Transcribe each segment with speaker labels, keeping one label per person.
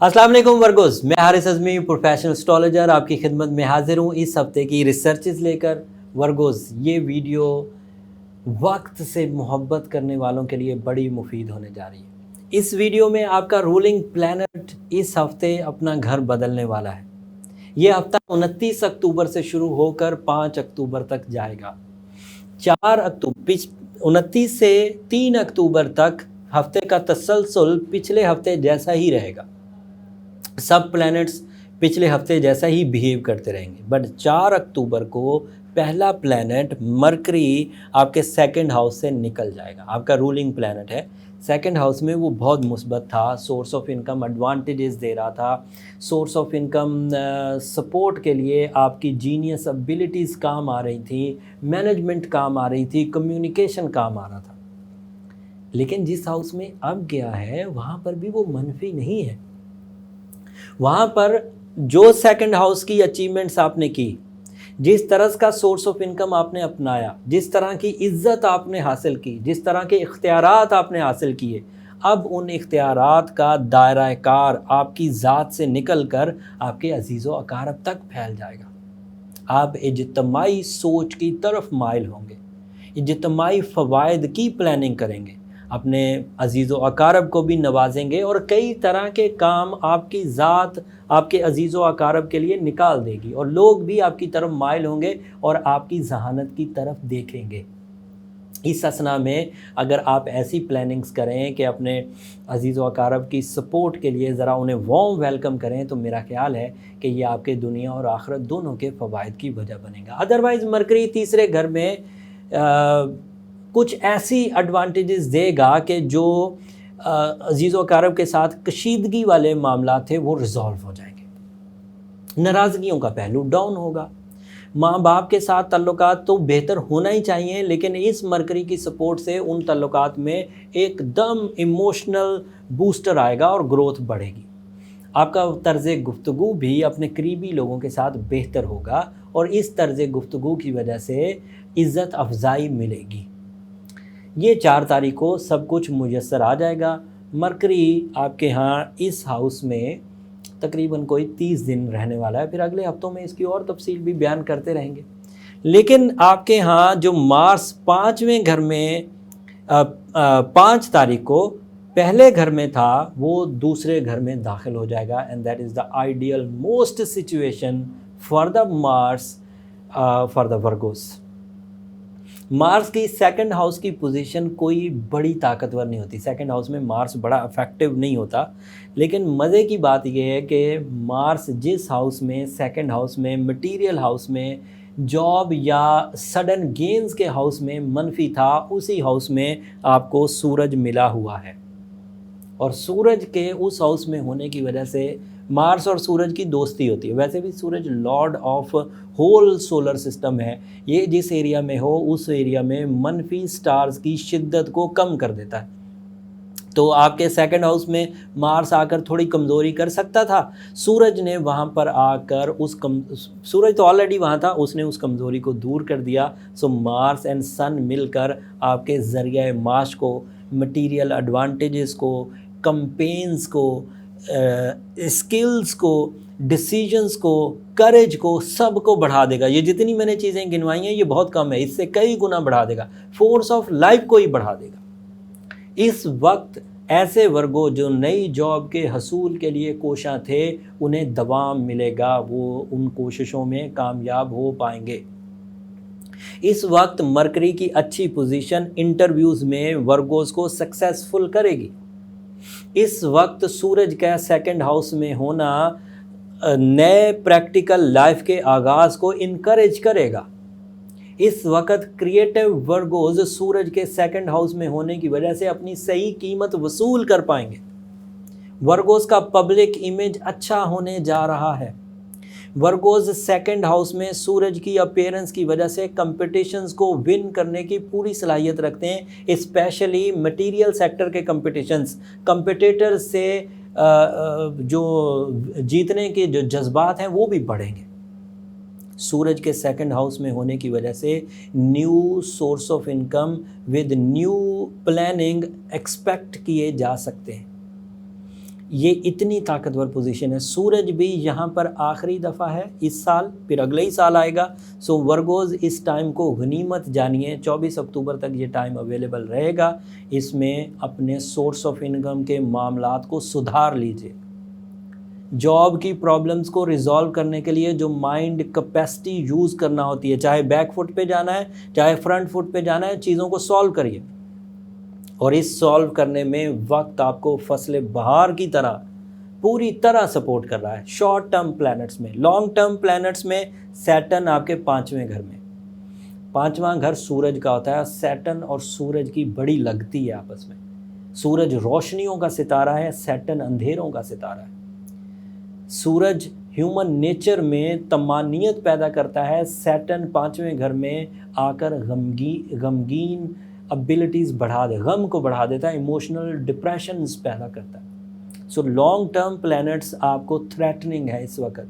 Speaker 1: अस्सलाम वालेकुम वर्गोस, मैं हारिस अज़मी प्रोफेशनल एस्ट्रोलॉजर आपकी खिदमत में हाजिर हूँ इस हफ्ते की रिसर्चेस लेकर। वर्गोस, ये वीडियो वक्त से मोहब्बत करने वालों के लिए बड़ी मुफीद होने जा रही है। इस वीडियो में आपका रूलिंग प्लैनेट इस हफ्ते अपना घर बदलने वाला है। ये हफ्ता 29 अक्टूबर से शुरू होकर 5 अक्टूबर तक जाएगा। 29 से 3 अक्टूबर तक हफ्ते का तसलसल पिछले हफ्ते जैसा ही रहेगा। सब प्लैनेट्स पिछले हफ्ते जैसा ही बिहेव करते रहेंगे, बट 4 अक्टूबर को पहला प्लैनेट मरकरी आपके सेकंड हाउस से निकल जाएगा। आपका रूलिंग प्लैनेट है, सेकंड हाउस में वो बहुत मुस्बत था, सोर्स ऑफ इनकम एडवांटेजेस दे रहा था, सोर्स ऑफ इनकम सपोर्ट के लिए आपकी जीनियस एबिलिटीज़ काम आ रही थी, मैनेजमेंट काम आ रही थी, कम्युनिकेशन काम आ रहा था। लेकिन जिस हाउस में अब गया है वहाँ पर भी वो मनफी नहीं है। वहाँ पर जो सेकंड हाउस की अचीवमेंट्स आपने की, जिस तरह का सोर्स ऑफ इनकम आपने अपनाया, जिस तरह की इज़्ज़त आपने हासिल की, जिस तरह के इख्तियारात आपने हासिल किए, अब उन इख्तियारात का दायरा कार आपकी ज़ात से निकल कर आपके अजीज़ व अकारब तक फैल जाएगा। आप इज्तिमाई सोच की तरफ माइल होंगे, इज्तिमाई फ़वाइद की प्लानिंग करेंगे, अपने अजीज़ व अकारब को भी नवाजेंगे और कई तरह के काम आपकी ज़ात आपके अजीज़ व अकारब के लिए निकाल देगी और लोग भी आपकी तरफ माइल होंगे और आपकी जहानत की तरफ देखेंगे। इस असना में अगर आप ऐसी प्लानिंग्स करें कि अपने अजीज़ व अकारब की सपोर्ट के लिए ज़रा उन्हें वार्म वेलकम करें, तो मेरा ख्याल है कि ये आपके दुनिया और आखिरत दोनों के फ़वाइद की वजह बनेगा। अदरवाइज़ मरकरी तीसरे घर में कुछ ऐसी एडवांटेजेस देगा कि जो अजीज़ व अकारब के साथ कशीदगी वाले मामला थे वो रिज़ॉल्व हो जाएंगे। नाराज़गियों का पहलू डाउन होगा। माँ बाप के साथ तल्लुकात तो बेहतर होना ही चाहिए, लेकिन इस मरकरी की सपोर्ट से उन तल्लुकात में एकदम इमोशनल बूस्टर आएगा और ग्रोथ बढ़ेगी। आपका तर्ज़ गुफ्तगू भी अपने करीबी लोगों के साथ बेहतर होगा और इस तर्ज़ गुफ्तगू की वजह से इज़्ज़त अफजाई मिलेगी। ये 4 तारीख को सब कुछ मुयस्सर आ जाएगा। मरकरी आपके यहाँ इस हाउस में तकरीबन कोई 30 दिन रहने वाला है, फिर अगले हफ्तों में इसकी और तफसील भी बयान करते रहेंगे। लेकिन आपके यहाँ जो मार्स 5वें घर में 5 तारीख को पहले घर में था, वो दूसरे घर में दाखिल हो जाएगा and that is the ideal most situation for the Mars for the Virgo's. Mars की सेकंड हाउस की पोजीशन कोई बड़ी ताकतवर नहीं होती, सेकंड हाउस में मार्स बड़ा इफेक्टिव नहीं होता। लेकिन मज़े की बात यह है कि मार्स जिस हाउस में, सेकंड हाउस में, मटीरियल हाउस में, जॉब या सडन गेंस के हाउस में मनफी था, उसी हाउस में आपको सूरज मिला हुआ है। और सूरज के उस हाउस में होने की वजह से मार्स और सूरज की दोस्ती होती है। वैसे भी सूरज lord of whole solar system है, ये जिस एरिया में हो उस एरिया में मनफी स्टार्स की शिद्दत को कम कर देता है। तो आपके सेकंड हाउस में मार्स आकर थोड़ी कमज़ोरी कर सकता था, सूरज ने वहाँ पर आकर सूरज तो ऑलरेडी वहाँ था, उसने उस कमज़ोरी को दूर कर दिया। सो मार्स एंड सन मिलकर आपके ज़रिए माश को, मटीरियल एडवांटेजेस को, कंपेन्स को, स्किल्स को, डिसीजंस को, करेज को, सब को बढ़ा देगा। ये जितनी मैंने चीज़ें गिनवाई हैं ये बहुत कम है, इससे कई गुना बढ़ा देगा। फोर्स ऑफ लाइफ को ही बढ़ा देगा। इस वक्त ऐसे वर्गों जो नई जॉब के हसूल के लिए कोशां थे, उन्हें दवाम मिलेगा, वो उन कोशिशों में कामयाब हो पाएंगे। इस वक्त मरकरी की अच्छी पोजीशन इंटरव्यूज़ में वर्गोस को सक्सेसफुल करेगी। इस वक्त सूरज का सेकंड हाउस में होना नए प्रैक्टिकल लाइफ के आगाज़ को इनकरेज करेगा। इस वक्त क्रिएटिव वर्गोज सूरज के सेकंड हाउस में होने की वजह से अपनी सही कीमत वसूल कर पाएंगे। वर्गोज का पब्लिक इमेज अच्छा होने जा रहा है। वर्गोज सेकंड हाउस में सूरज की अपीयरेंस की वजह से कंपटीशंस को विन करने की पूरी सलाहियत रखते हैं, स्पेशली मटेरियल सेक्टर के कंपटीटर से जो जीतने के जो जज्बात हैं वो भी बढ़ेंगे। सूरज के सेकंड हाउस में होने की वजह से new source of income with new planning expect किए जा सकते हैं। ये इतनी ताकतवर पोजीशन है। सूरज भी यहाँ पर आखिरी दफ़ा है इस साल, फिर अगले ही साल आएगा। सो वर्गोज़ इस टाइम को गनीमत जानिए, 24 अक्टूबर तक ये टाइम अवेलेबल रहेगा। इसमें अपने सोर्स ऑफ इनकम के मामलात को सुधार लीजिए। जॉब की प्रॉब्लम्स को रिजॉल्व करने के लिए जो माइंड कैपेसिटी यूज़ करना होती है, चाहे बैक फुट पे जाना है चाहे फ्रंट फुट पे जाना है, चीज़ों को सॉल्व करिए। और इस सॉल्व करने में वक्त आपको फसले बहार की तरह पूरी तरह सपोर्ट कर रहा है। शॉर्ट टर्म प्लैनेट्स में, लॉन्ग टर्म प्लैनेट्स में सैटर्न आपके 5वें घर में, 5वां घर सूरज का होता है। सैटर्न और सूरज की बड़ी लगती है आपस में। सूरज रोशनियों का सितारा है, सैटर्न अंधेरों का सितारा है। सूरज ह्यूमन नेचर में तमानियत पैदा करता है, सैटर्न 5वें घर में आकर गमगीन एबिलिटीज़ बढ़ा दे, गम को बढ़ा देता है, इमोशनल डिप्रेशंस पैदा करता है। सो लॉन्ग टर्म प्लैनेट्स आपको थ्रेटनिंग है इस वक्त,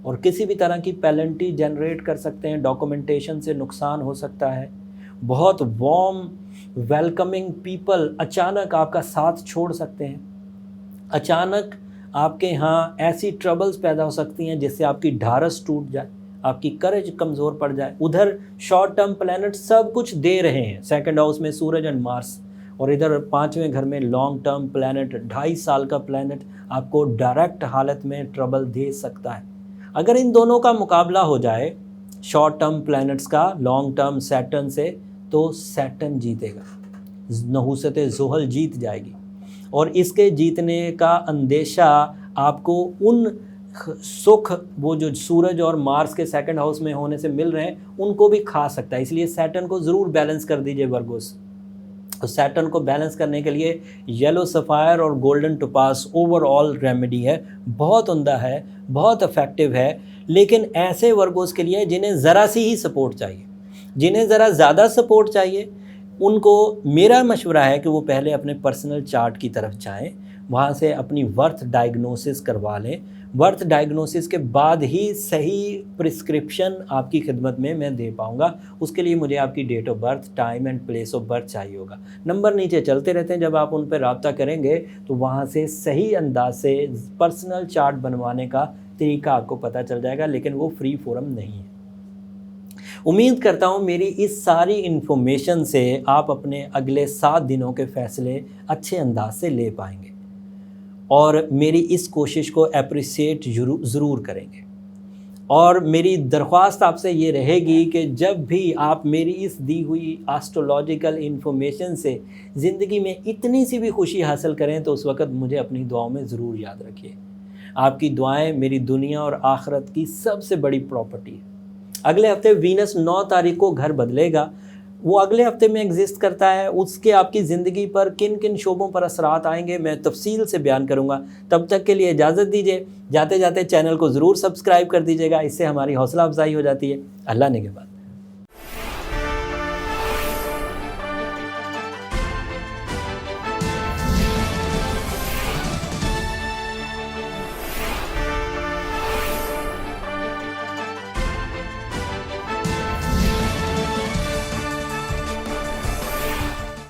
Speaker 1: और किसी भी तरह की पेनल्टी जनरेट कर सकते हैं, डॉक्यूमेंटेशन से नुकसान हो सकता है। बहुत वार्म वेलकमिंग पीपल अचानक आपका साथ छोड़ सकते हैं। अचानक आपके यहाँ ऐसी ट्रबल्स पैदा हो सकती हैं जिससे आपकी ढारस टूट जाए, आपकी करेज कमज़ोर पड़ जाए। उधर शॉर्ट टर्म प्लैनेट सब कुछ दे रहे हैं, सेकंड हाउस में सूरज एंड मार्स, और इधर 5वें घर में लॉन्ग टर्म प्लैनेट, 2.5 साल का प्लैनेट आपको डायरेक्ट हालत में ट्रबल दे सकता है। अगर इन दोनों का मुकाबला हो जाए, शॉर्ट टर्म प्लैनेट्स का लॉन्ग टर्म सैटर्न से, तो सैटर्न जीतेगा, नहूसत ज़ुहल जीत जाएगी। और इसके जीतने का अंदेशा आपको उन सुख, वो जो सूरज और मार्स के सेकंड हाउस में होने से मिल रहे हैं, उनको भी खा सकता है। इसलिए सैटर्न को ज़रूर बैलेंस कर दीजिए वर्गोस। तो सैटर्न को बैलेंस करने के लिए येलो सफ़ायर और गोल्डन टोपास ओवरऑल रेमेडी है, बहुत उम्दा है, बहुत इफ़ेक्टिव है। लेकिन ऐसे वर्गोस के लिए जिन्हें ज़रा सी ही सपोर्ट चाहिए, जिन्हें ज़रा ज़्यादा सपोर्ट चाहिए, उनको मेरा मशवरा है कि वो पहले अपने पर्सनल चार्ट की तरफ जाएं, वहाँ से अपनी वर्थ डायग्नोसिस करवा लें। वर्थ डायग्नोसिस के बाद ही सही प्रिस्क्रिप्शन आपकी खिदमत में मैं दे पाऊँगा। उसके लिए मुझे आपकी date of birth, time and place of birth चाहिए होगा। नंबर नीचे चलते रहते हैं, जब आप उन पर रब्ता करेंगे तो वहाँ से सही अंदाज से पर्सनल चार्ट बनवाने का तरीका आपको पता चल जाएगा, लेकिन वो फ्री फोरम नहीं है। उम्मीद करता हूँ मेरी इस सारी इन्फॉर्मेशन से आप अपने अगले 7 दिनों के फ़ैसले अच्छे अंदाज से ले पाएंगे, और मेरी इस कोशिश को अप्रिशिएट ज़रूर करेंगे। और मेरी दरख्वास्त आपसे ये रहेगी कि जब भी आप मेरी इस दी हुई एस्ट्रोलॉजिकल इन्फॉर्मेशन से ज़िंदगी में इतनी सी भी खुशी हासिल करें, तो उस वक़्त मुझे अपनी दुआओं में ज़रूर याद रखिए। आपकी दुआएं मेरी दुनिया और आखिरत की सबसे बड़ी प्रॉपर्टी है। अगले हफ्ते वीनस 9 तारीख को घर बदलेगा, वो अगले हफ्ते में एग्जिस्ट करता है। उसके आपकी ज़िंदगी पर किन किन शोबों पर असरात आएंगे, मैं तफसील से बयान करूंगा। तब तक के लिए इजाज़त दीजिए। जाते जाते चैनल को ज़रूर सब्सक्राइब कर दीजिएगा, इससे हमारी हौसला अफजाई हो जाती है। अल्लाह ने के बाद।